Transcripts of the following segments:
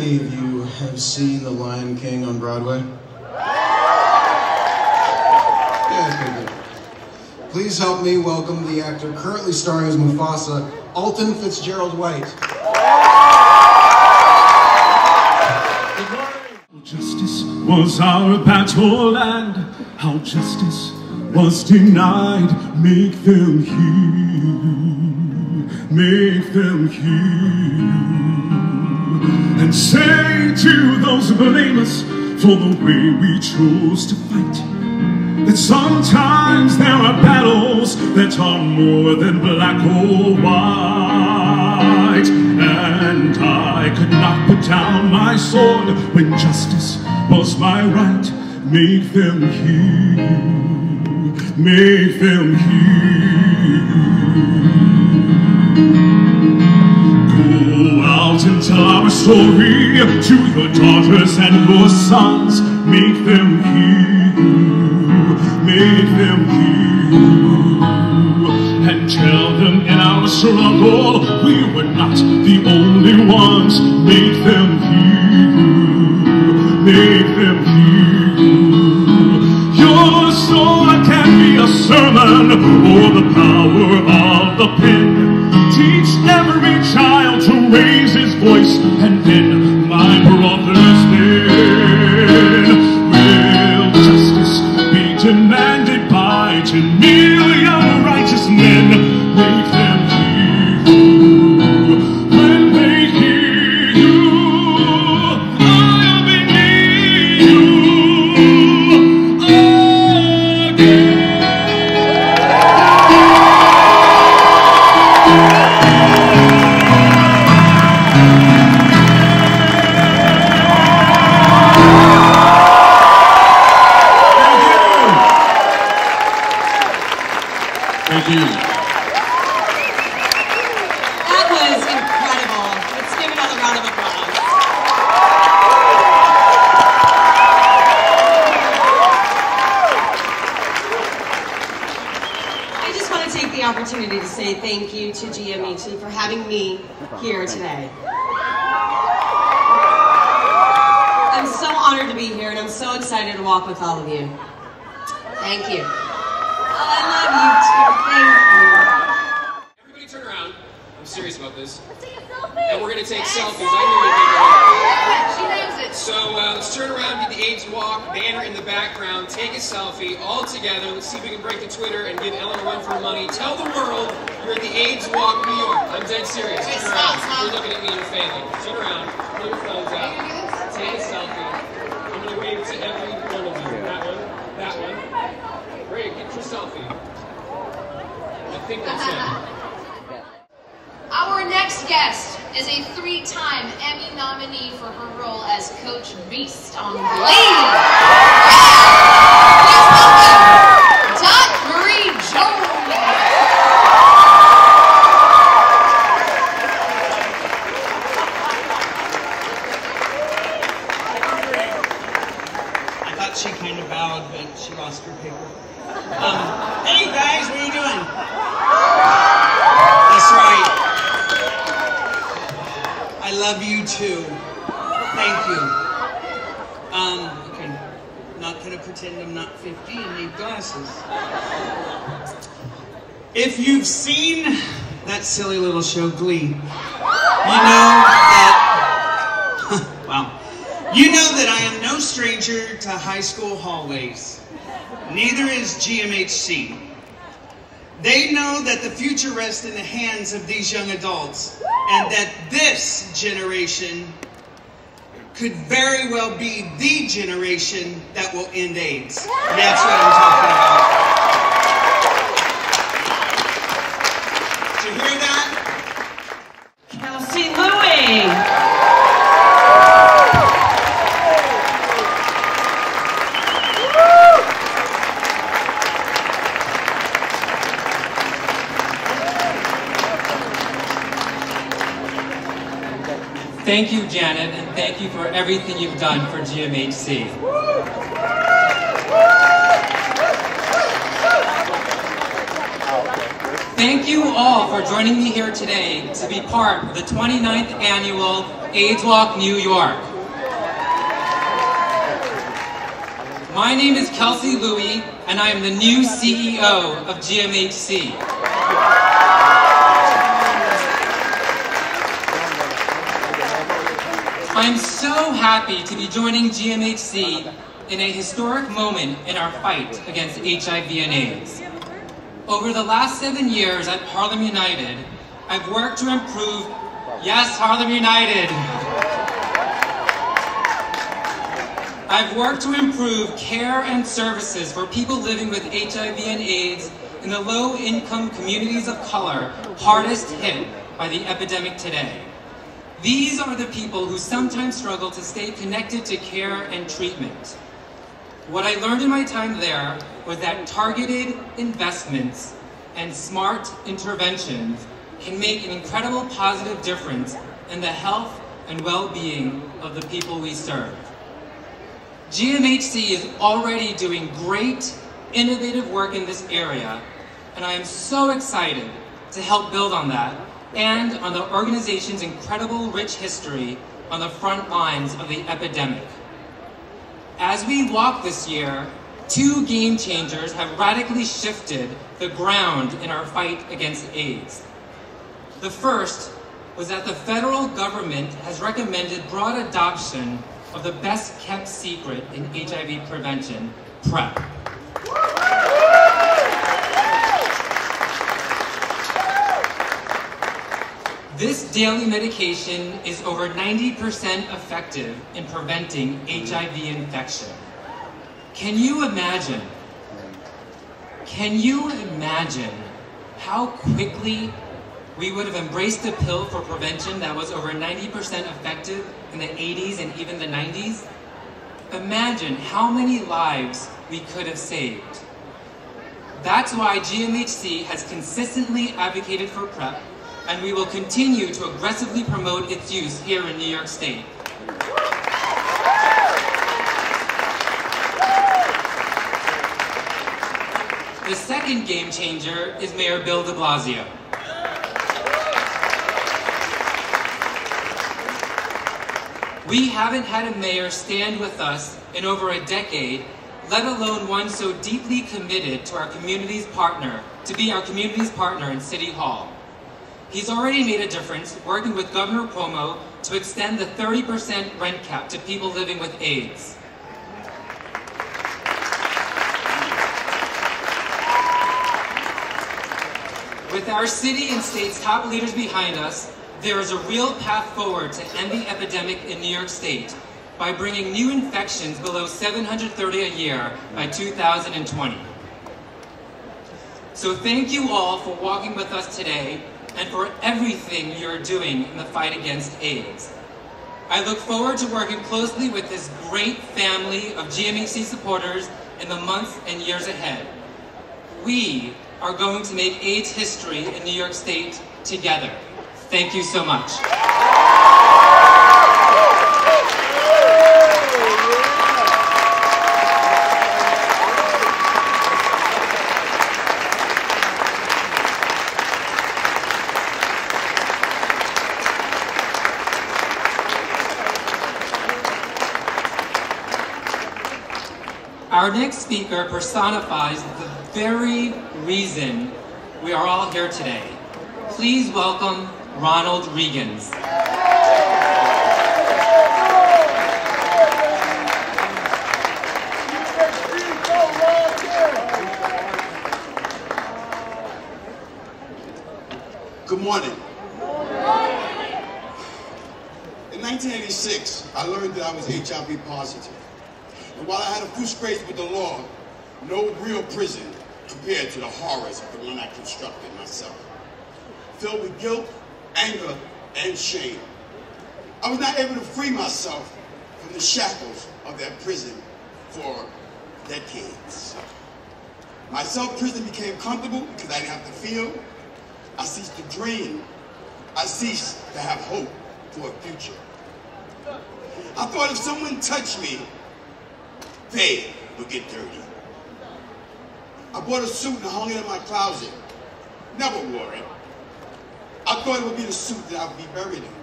many of you have seen The Lion King on Broadway? Yeah, okay, good. Please help me welcome the actor currently starring as Mufasa, Alton Fitzgerald White. Justice was our battle and how justice was denied. Make them hear, make them hear, and say to those who blame us for the way we chose to fight, that sometimes there are battles that are more than black or white. And I could not put down my sword when justice was my right. Make them hear, make them hear. Go out and tell our story to your daughters and your sons. Make them hear, make them hear, and tell them in our struggle we were not the only ones. Make them hear, make them hear. Your sword can be a sermon or the power of the pen. Teach every child to raise his voice, and then, my brothers, then will justice be demanded by 10 million righteous men. Make them hear you. When they hear you, I'll be near you again. Thank you. That was incredible. Let's give another round of applause. I just want to take the opportunity to say thank you to GMHC for having me here today. I'm so honored to be here, and I'm so excited to walk with all of you. Thank you. I love you too. Thank you. Everybody turn around. I'm serious about this. Let's take a selfie. And we're going to take selfies. I knew you'd take it. She knows it. So let's turn around, get the AIDS Walk banner in the background, take a selfie all together. Let's see if we can break to Twitter and give Ellen a run for her money. Tell the world you're at the AIDS Walk, New York. I'm dead serious. Turn around. You're looking at me and you're failing. Turn around. Pull your phones out. Take a selfie. I'm going to wave to every one of you. That one. That one. Great. Get your selfie. I think that's it. Our next guest is a 3-time Emmy nominee for her role as Coach Beast on Glee. Please welcome Dot Marie Jones. I thought she kind of bowed, but she lost her paper. Hey guys, what are you doing? That's right. I love you too. Thank you. Okay, not gonna pretend I'm not 50 and need glasses. If you've seen that silly little show Glee, you know that, wow. You know that I am no stranger to high school hallways. Neither is GMHC. They know that the future rests in the hands of these young adults, and that this generation could very well be the generation that will end AIDS. That's what I'm talking about. Did you hear that? Kelsey Louie. Thank you, Janet, and thank you for everything you've done for GMHC. Thank you all for joining me here today to be part of the 29th annual AIDS Walk, New York. My name is Kelsey Louie, and I am the new CEO of GMHC. I'm so happy to be joining GMHC in a historic moment in our fight against HIV and AIDS. Over the last 7 years at Harlem United, I've worked to improve, yes, Harlem United. I've worked to improve care and services for people living with HIV and AIDS in the low-income communities of color hardest hit by the epidemic today. These are the people who sometimes struggle to stay connected to care and treatment. What I learned in my time there was that targeted investments and smart interventions can make an incredible positive difference in the health and well-being of the people we serve. GMHC is already doing great, innovative work in this area, and I am so excited to help build on that and on the organization's incredible rich history on the front lines of the epidemic. As we walk this year, 2 game changers have radically shifted the ground in our fight against AIDS. The first was that the federal government has recommended broad adoption of the best-kept secret in HIV prevention, PrEP. This daily medication is over 90% effective in preventing HIV infection. Can you imagine how quickly we would have embraced a pill for prevention that was over 90% effective in the 80s and even the 90s? Imagine how many lives we could have saved. That's why GMHC has consistently advocated for PrEP, and we will continue to aggressively promote its use here in New York State. The second game changer is Mayor Bill de Blasio. We haven't had a mayor stand with us in over a decade, let alone one so deeply committed to our community's partner, to be our community's partner in City Hall. He's already made a difference working with Governor Cuomo to extend the 30% rent cap to people living with AIDS. With our city and state's top leaders behind us, there is a real path forward to end the epidemic in New York State by bringing new infections below 730 a year by 2020. So thank you all for walking with us today and for everything you're doing in the fight against AIDS. I look forward to working closely with this great family of GMHC supporters in the months and years ahead. We are going to make AIDS history in New York State together. Thank you so much. Our next speaker personifies the very reason we are all here today. Please welcome Ronald Reagans. Good morning. In 1986, I learned that I was HIV positive. And while I had a few scrapes with the law, no real prison compared to the horrors of the one I constructed myself. Filled with guilt, anger, and shame. I was not able to free myself from the shackles of that prison for decades. My self-prison became comfortable because I didn't have to feel. I ceased to dream. I ceased to have hope for a future. I thought if someone touched me, they would get dirty. I bought a suit and hung it in my closet. Never wore it. I thought it would be the suit that I would be buried in.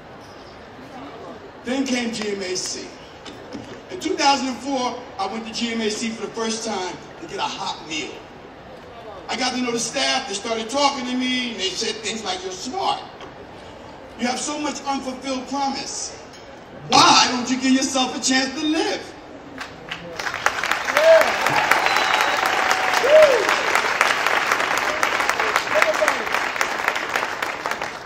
Then came GMHC. In 2004, I went to GMHC for the first time to get a hot meal. I got to know the staff, they started talking to me, and they said things like, "You're smart. You have so much unfulfilled promise. Why don't you give yourself a chance to live?"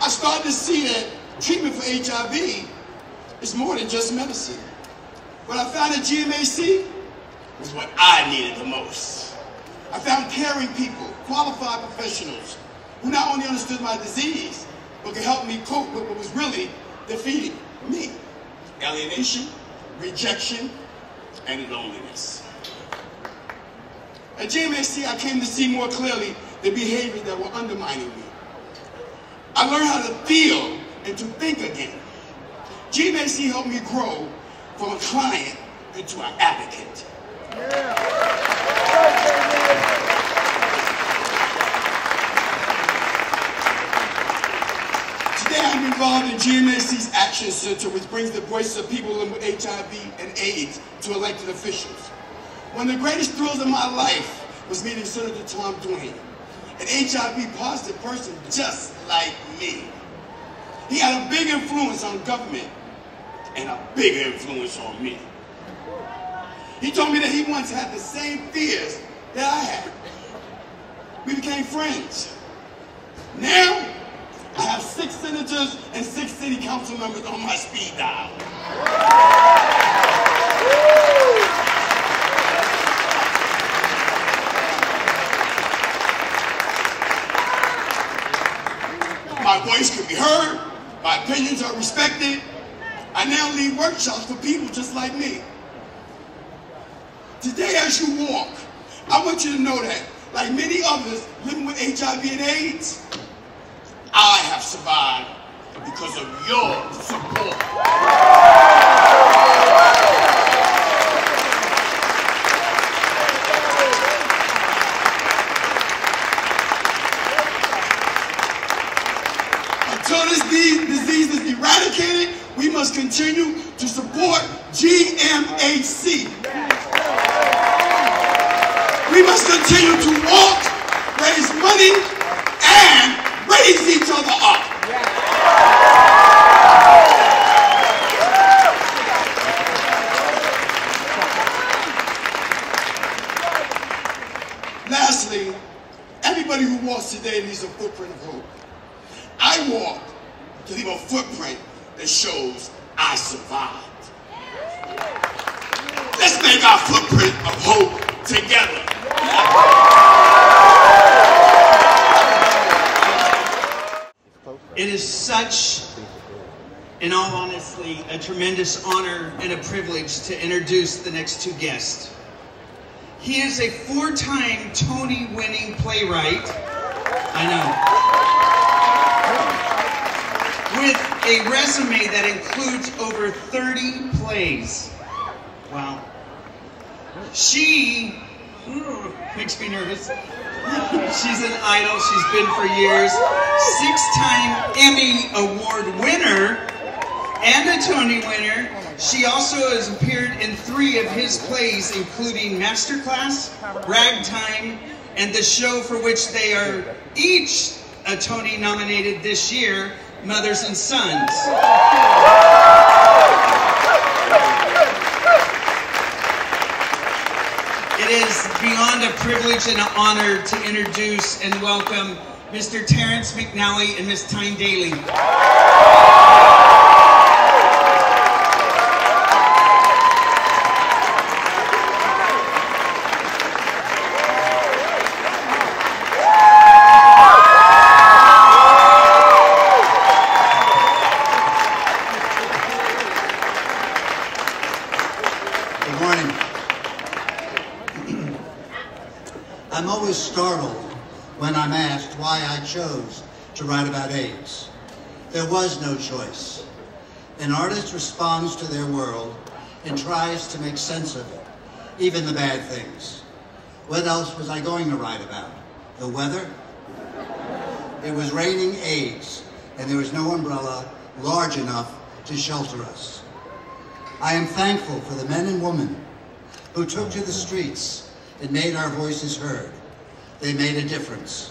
I started to see that treatment for HIV is more than just medicine. What I found at GMHC was what I needed the most. I found caring people, qualified professionals, who not only understood my disease, but could help me cope with what was really defeating me: alienation, rejection, and loneliness. At GMHC, I came to see more clearly the behaviors that were undermining me. I learned how to feel and to think again. GMHC helped me grow from a client into an advocate. Today I'm involved in GMHC's Action Center, which brings the voices of people living with HIV and AIDS to elected officials. One of the greatest thrills of my life was meeting Senator Tom Duane, an HIV positive person just like me. He had a big influence on government and a bigger influence on me. He told me that he once had the same fears that I had. We became friends. Now, I have 6 senators and 6 city council members on my speed dial. My voice can be heard, my opinions are respected. I now lead workshops for people just like me. Today, as you walk, I want you to know that, like many others living with HIV and AIDS, I have survived because of your support. Until this disease is eradicated, we must continue to support GMHC. We must continue to walk, raise money, and raise each other up. Lastly, everybody who walks today leaves a footprint of hope. I walk to leave a footprint that shows I survived. Let's make our footprint of hope together. It is such, in all honesty, a tremendous honor and a privilege to introduce the next 2 guests. He is a 4-time Tony-winning playwright, I know, with a resume that includes over 30 plays. Wow. She makes me nervous. She's an idol. She's been for years. 6-time Emmy Award winner and a Tony winner. She also has appeared in 3 of his plays, including Masterclass, Ragtime, and the show for which they are each a Tony nominated this year, Mothers and Sons. It is beyond a privilege and an honor to introduce and welcome Mr. Terrance McNally and Ms. Tyne Daly. I'm always startled when I'm asked why I chose to write about AIDS. There was no choice. An artist responds to their world and tries to make sense of it, even the bad things. What else was I going to write about? The weather? It was raining AIDS, and there was no umbrella large enough to shelter us. I am thankful for the men and women who took to the streets and made our voices heard. They made a difference.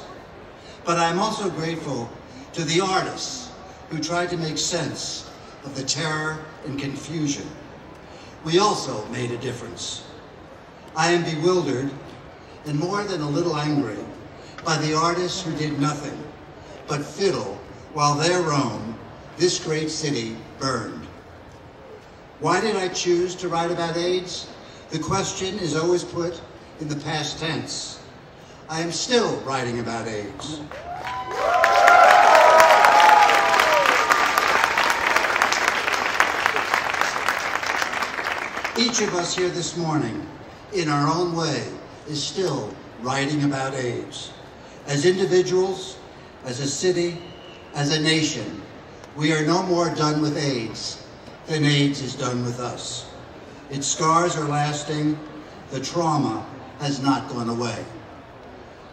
But I'm also grateful to the artists who tried to make sense of the terror and confusion. We also made a difference. I am bewildered and more than a little angry by the artists who did nothing but fiddle while their Rome, this great city, burned. Why did I choose to write about AIDS? The question is always put in the past tense. I am still writing about AIDS. Each of us here this morning, in our own way, is still writing about AIDS. As individuals, as a city, as a nation, we are no more done with AIDS than AIDS is done with us. Its scars are lasting, the trauma has not gone away.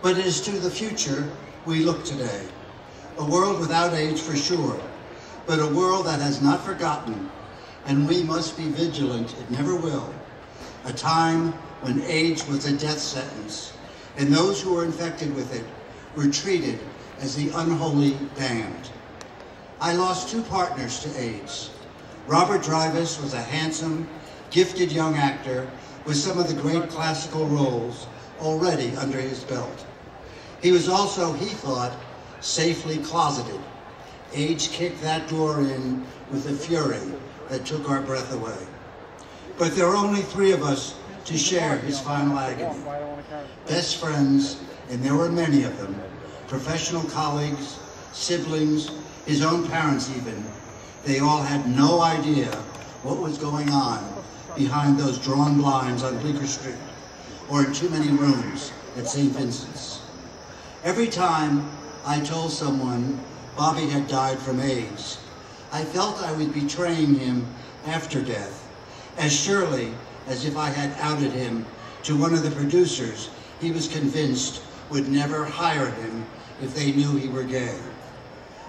But it is to the future we look today. A world without AIDS for sure, but a world that has not forgotten, and we must be vigilant, it never will. A time when AIDS was a death sentence, and those who were infected with it were treated as the unholy damned. I lost 2 partners to AIDS. Robert Dreyfuss was a handsome, gifted young actor with some of the great classical roles already under his belt. He was also, he thought, safely closeted. AIDS kicked that door in with a fury that took our breath away. But there were only 3 of us to share his final agony. Best friends, and there were many of them, professional colleagues, siblings, his own parents even. They all had no idea what was going on behind those drawn blinds on Bleecker Street or in too many rooms at St. Vincent's. Every time I told someone Bobby had died from AIDS, I felt I was betraying him after death, as surely as if I had outed him to one of the producers he was convinced would never hire him if they knew he were gay.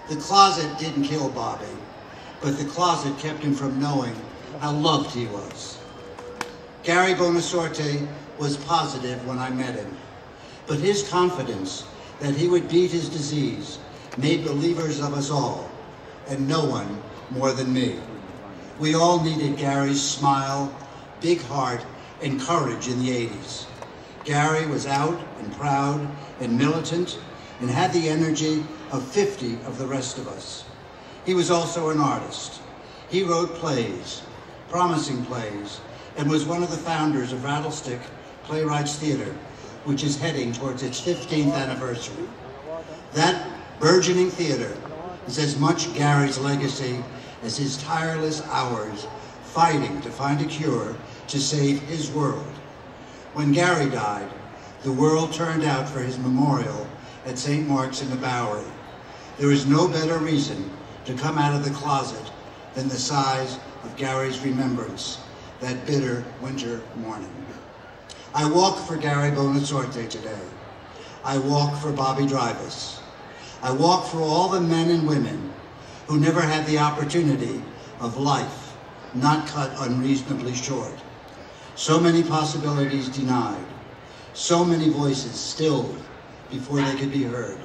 The closet didn't kill Bobby, but the closet kept him from knowing how loved he was. Gary Bonasorte was positive when I met him, but his confidence that he would beat his disease made believers of us all, and no one more than me. We all needed Gary's smile, big heart, and courage in the 80s. Gary was out and proud and militant and had the energy of 50 of the rest of us. He was also an artist. He wrote plays, promising plays, and was one of the founders of Rattlestick Playwrights Theater, which is heading towards its 15th anniversary. That burgeoning theater is as much Gary's legacy as his tireless hours fighting to find a cure to save his world. When Gary died, the world turned out for his memorial at St. Mark's in the Bowery. There is no better reason to come out of the closet than the size of Gary's remembrance that bitter winter morning. I walk for Gary Bonasorte today. I walk for Bobby Dreyfuss. I walk for all the men and women who never had the opportunity of life not cut unreasonably short. So many possibilities denied. So many voices stilled before they could be heard.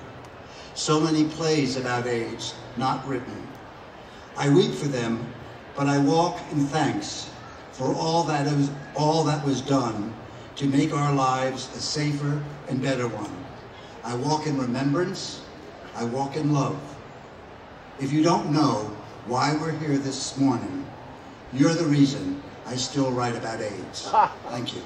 So many plays about AIDS not written. I weep for them, but I walk in thanks for all that was done to make our lives a safer and better one. I walk in remembrance. I walk in love. If you don't know why we're here this morning, you're the reason I still write about AIDS. Thank you.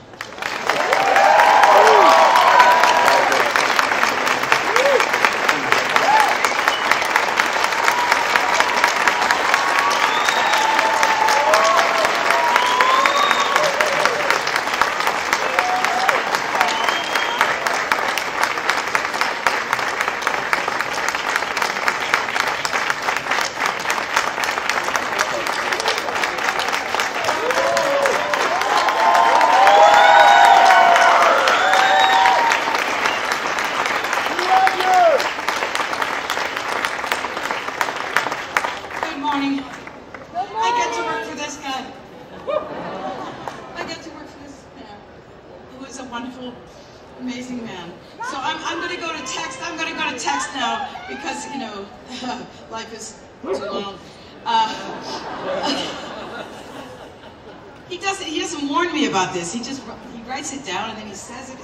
wonderful, amazing man. So I'm going to go to text. I'm going to go to text now because, you know, life is too long. He doesn't warn me about this. He writes it down and then he says it.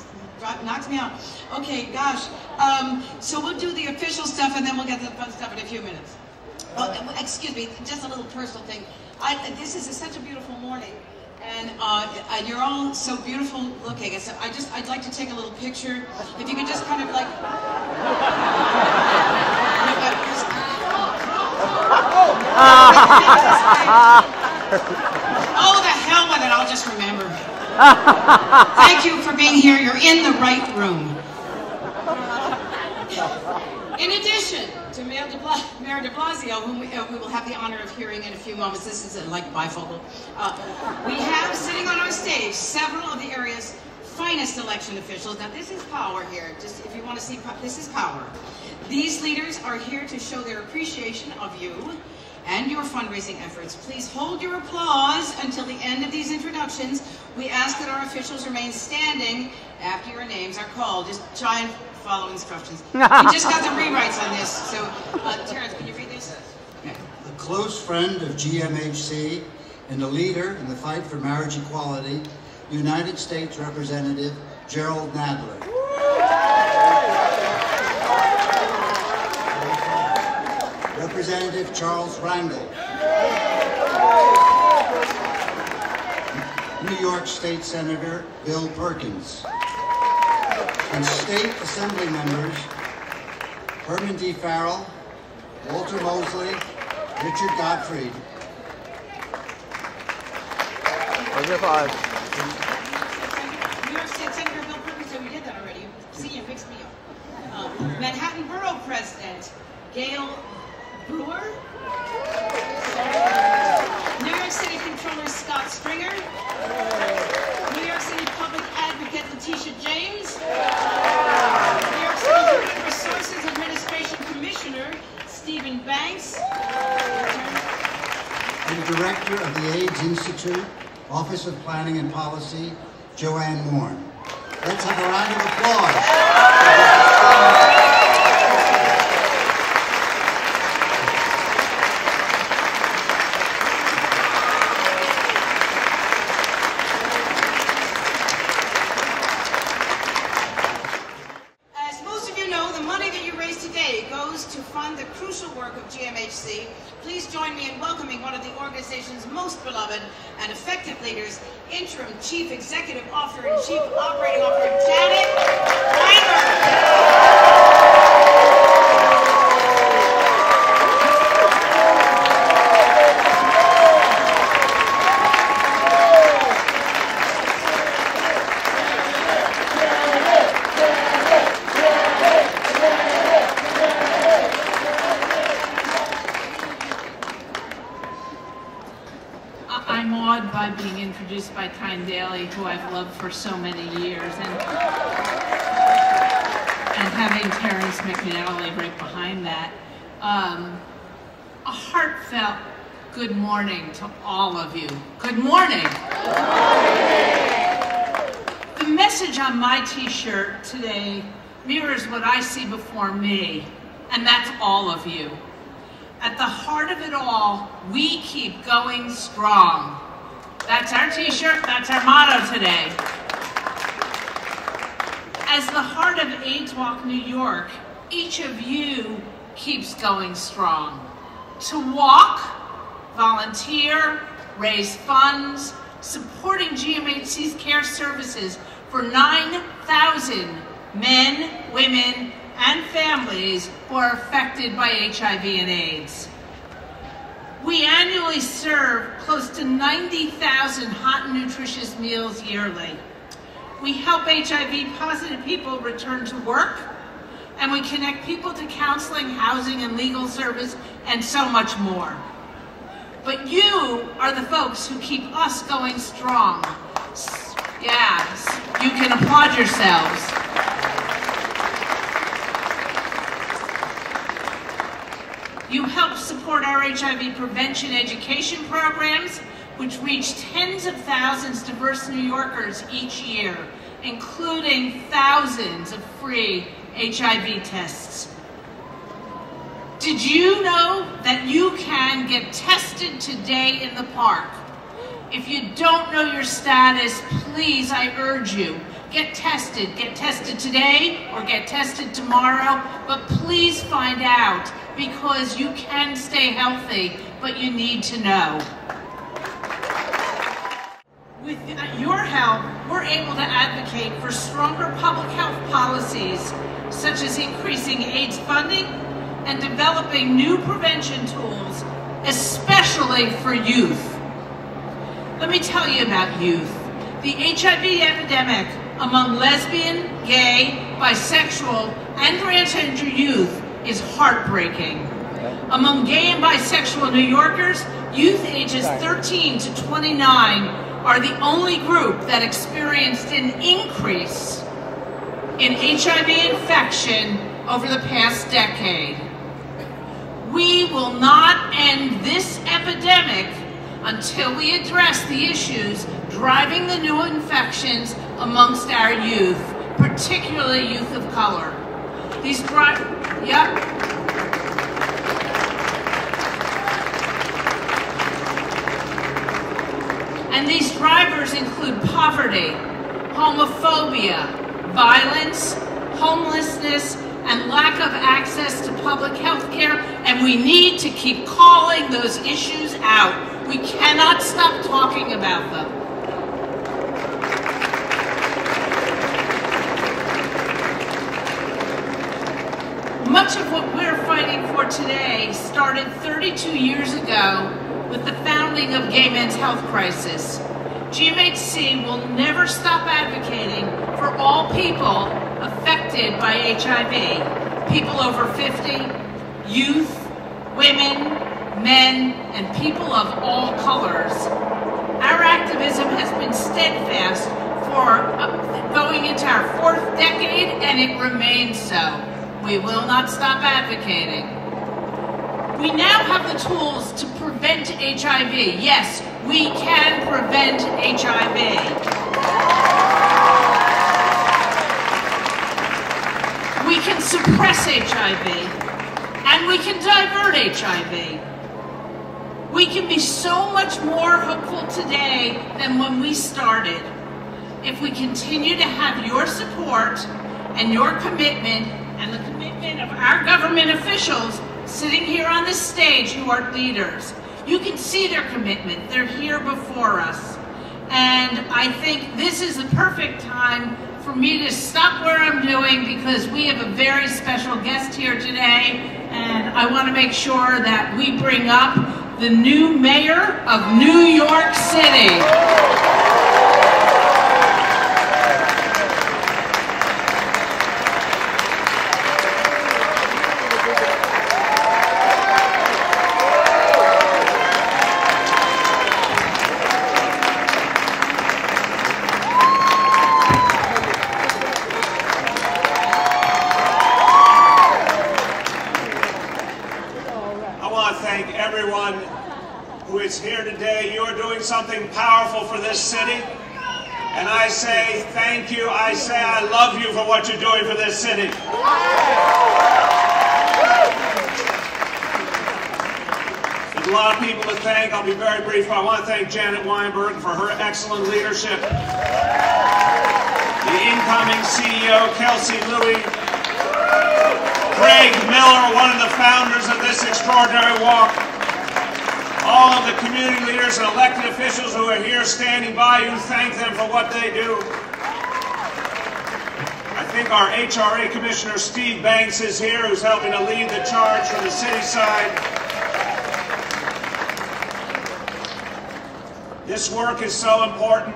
Knocks me out. Okay, gosh. So we'll do the official stuff and then we'll get to the fun stuff in a few minutes. Oh, excuse me, just a little personal thing. This is such a beautiful morning, and you're all so beautiful looking. So I'd like to take a little picture. If you could just kind of like. Oh, the hell with it! I'll just remember. Thank you for being here. You're in the right room. In addition to Mayor de Blasio, whom we will have the honor of hearing in a few moments, this is like bifocal, we have sitting on our stage several of the area's finest election officials. Now this is power here, just if you want to see, this is power. These leaders are here to show their appreciation of you and your fundraising efforts. Please hold your applause until the end of these introductions. We ask that our officials remain standing after your names are called. Just try and follow instructions. We just got the rewrites on this, so Terrence, can you read this? A close friend of GMHC and a leader in the fight for marriage equality, United States Representative Gerald Nadler. Representative Charles Rangel. New York State Senator Bill Perkins. And State Assembly members Herman D. Farrell, Walter Mosley, Richard Gottfried. New York State Senator Bill Perkins, so we did that already. See, you mixed me up. Manhattan Borough President Gail Brewer. New York City Controller Scott Stringer. New York City Public Advocate Letitia James. New York City Human Resources Administration Commissioner Stephen Banks. And Director of the AIDS Institute, Office of Planning and Policy, Joanne Moore. Let's have a round of applause. GMHC. Please join me in welcoming one of the organization's most beloved and effective leaders, Interim Chief Executive Officer and Chief Operating Officer, Janet Weinberg. Introduced by Tyne Daly, who I've loved for so many years, and having Terrence McNally right behind that. A heartfelt good morning to all of you. Good morning. Good morning. The message on my t-shirt today mirrors what I see before me, and that's all of you. At the heart of it all, we keep going strong. That's our t-shirt, that's our motto today. As the heart of AIDS Walk New York, each of you keeps going strong. To walk, volunteer, raise funds, supporting GMHC's care services for 9,000 men, women, and families who are affected by HIV and AIDS. We annually serve close to 90,000 hot and nutritious meals yearly. We help HIV-positive people return to work, and we connect people to counseling, housing, and legal service, and so much more. But you are the folks who keep us going strong. Yes, you can applaud yourselves. You help support our HIV prevention education programs, which reach tens of thousands of diverse New Yorkers each year, including thousands of free HIV tests. Did you know that you can get tested today in the park? If you don't know your status, please, I urge you, get tested. Get tested today or get tested tomorrow, but please find out, because you can stay healthy, but you need to know. With your help, we're able to advocate for stronger public health policies, such as increasing AIDS funding and developing new prevention tools, especially for youth. Let me tell you about youth. The HIV epidemic among lesbian, gay, bisexual, and transgender youth is heartbreaking. Among gay and bisexual New Yorkers, youth ages 13 to 29 are the only group that experienced an increase in HIV infection over the past decade. We will not end this epidemic until we address the issues driving the new infections amongst our youth, particularly youth of color. These And these drivers include poverty, homophobia, violence, homelessness, and lack of access to public health care, and we need to keep calling those issues out. We cannot stop talking about them. Much of what we're fighting for today started 32 years ago with the founding of Gay Men's Health Crisis. GMHC will never stop advocating for all people affected by HIV, people over 50, youth, women, men, and people of all colors. Our activism has been steadfast for going into our 4th decade, and it remains so. We will not stop advocating. We now have the tools to prevent HIV. Yes, we can prevent HIV. We can suppress HIV, and we can divert HIV. We can be so much more hopeful today than when we started if we continue to have your support and your commitment and the commitment of our government officials sitting here on this stage who are leaders. You can see their commitment. They're here before us. And I think this is the perfect time for me to stop where I'm doing, because we have a very special guest here today, and I want to make sure that we bring up the new mayor of New York City. Here today. You are doing something powerful for this city, and I say thank you. I say I love you for what you're doing for this city. There's a lot of people to thank. I'll be very brief. I want to thank Janet Weinberg for her excellent leadership, the incoming CEO Kelsey Louie, Craig Miller, one of the founders of this extraordinary walk, all of the community leaders and elected officials who are here standing by you. Thank them for what they do. I think our HRA Commissioner Steve Banks is here, who's helping to lead the charge from the city side. This work is so important.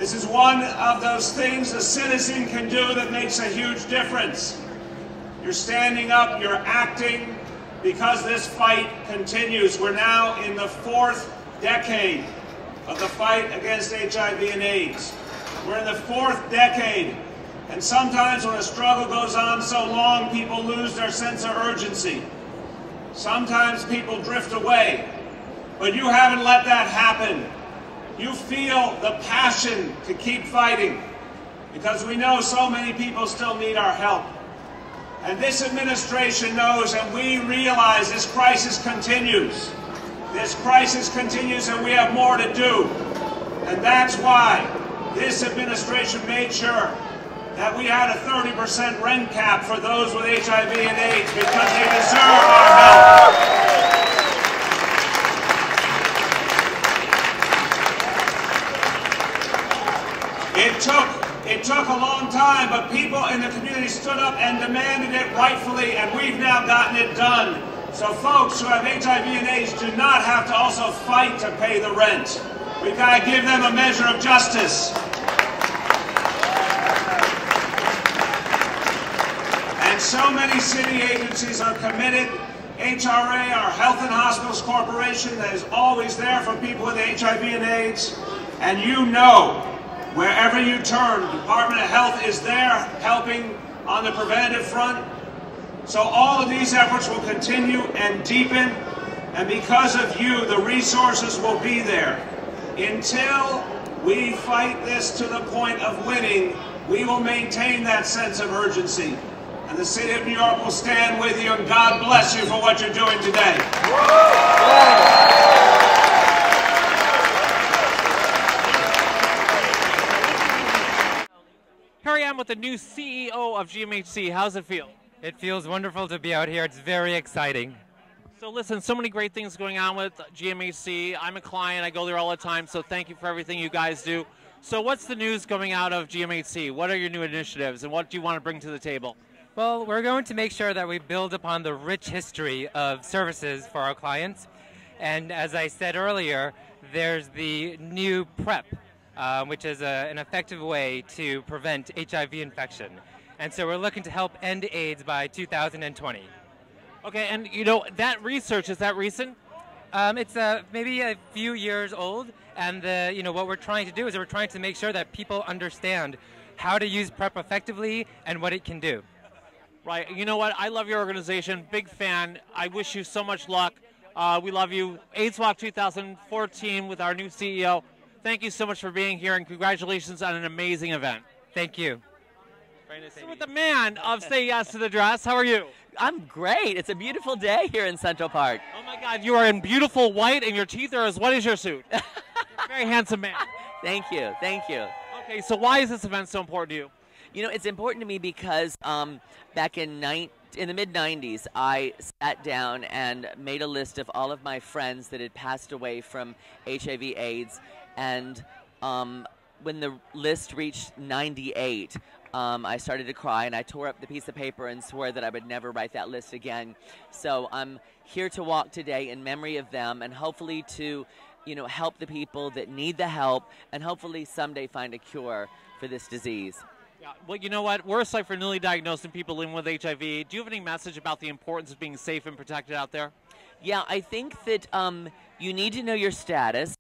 This is one of those things a citizen can do that makes a huge difference. You're standing up, you're acting, because this fight continues. We're now in the 4th decade of the fight against HIV and AIDS. We're in the 4th decade, and sometimes when a struggle goes on so long, people lose their sense of urgency. Sometimes people drift away, but you haven't let that happen. You feel the passion to keep fighting. because we know so many people still need our help. And this administration knows, and we realize, this crisis continues. This crisis continues, and we have more to do. And that's why this administration made sure that we had a 30% rent cap for those with HIV and AIDS, because they deserve our help. It took a long time, but people in the community stood up and demanded it rightfully, and we've now gotten it done. So folks who have HIV and AIDS do not have to also fight to pay the rent. We've got to give them a measure of justice. And so many city agencies are committed. HRA, our Health and Hospitals Corporation, that is always there for people with HIV and AIDS. And you know, wherever you turn, the Department of Health is there helping on the preventative front. So all of these efforts will continue and deepen, and because of you, the resources will be there. Until we fight this to the point of winning, we will maintain that sense of urgency. And the City of New York will stand with you, and God bless you for what you're doing today. Here I am with the new CEO of GMHC. How's it feel? It feels wonderful to be out here. It's very exciting. So listen, so many great things going on with GMHC. I'm a client. I go there all the time, so thank you for everything you guys do. So what's the news coming out of GMHC? What are your new initiatives, and what do you want to bring to the table? Well, we're going to make sure that we build upon the rich history of services for our clients. And as I said earlier, there's the new PrEP, which is an effective way to prevent HIV infection. And so we're looking to help end AIDS by 2020. Okay, and you know, that research, is that recent? It's maybe a few years old, and you know, what we're trying to do is we're trying to make sure that people understand how to use PrEP effectively and what it can do. Right, you know what, I love your organization, big fan. I wish you so much luck. We love you. AIDS Walk 2014 with our new CEO. Thank you so much for being here, and congratulations on an amazing event. Thank you. Very nice. So with the man of Say Yes to the Dress, how are you? I'm great. It's a beautiful day here in Central Park. Oh my God, you are in beautiful white, and your teeth are as white as your suit. You're a very handsome man. Thank you, thank you. Okay, so why is this event so important to you? You know, it's important to me because back in the mid-90s, I sat down and made a list of all of my friends that had passed away from HIV/AIDS, and when the list reached 98, I started to cry, and I tore up the piece of paper and swore that I would never write that list again. So I'm here to walk today in memory of them, and hopefully to, you know, help the people that need the help, and hopefully someday find a cure for this disease. Yeah, well, you know what? We're a site for newly diagnosed and people living with HIV. Do you have any message about the importance of being safe and protected out there? Yeah, I think that you need to know your status,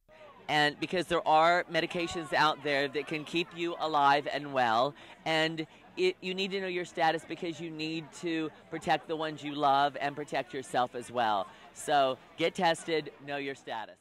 and because there are medications out there that can keep you alive and well, and you need to know your status because you need to protect the ones you love and protect yourself as well. So get tested, know your status.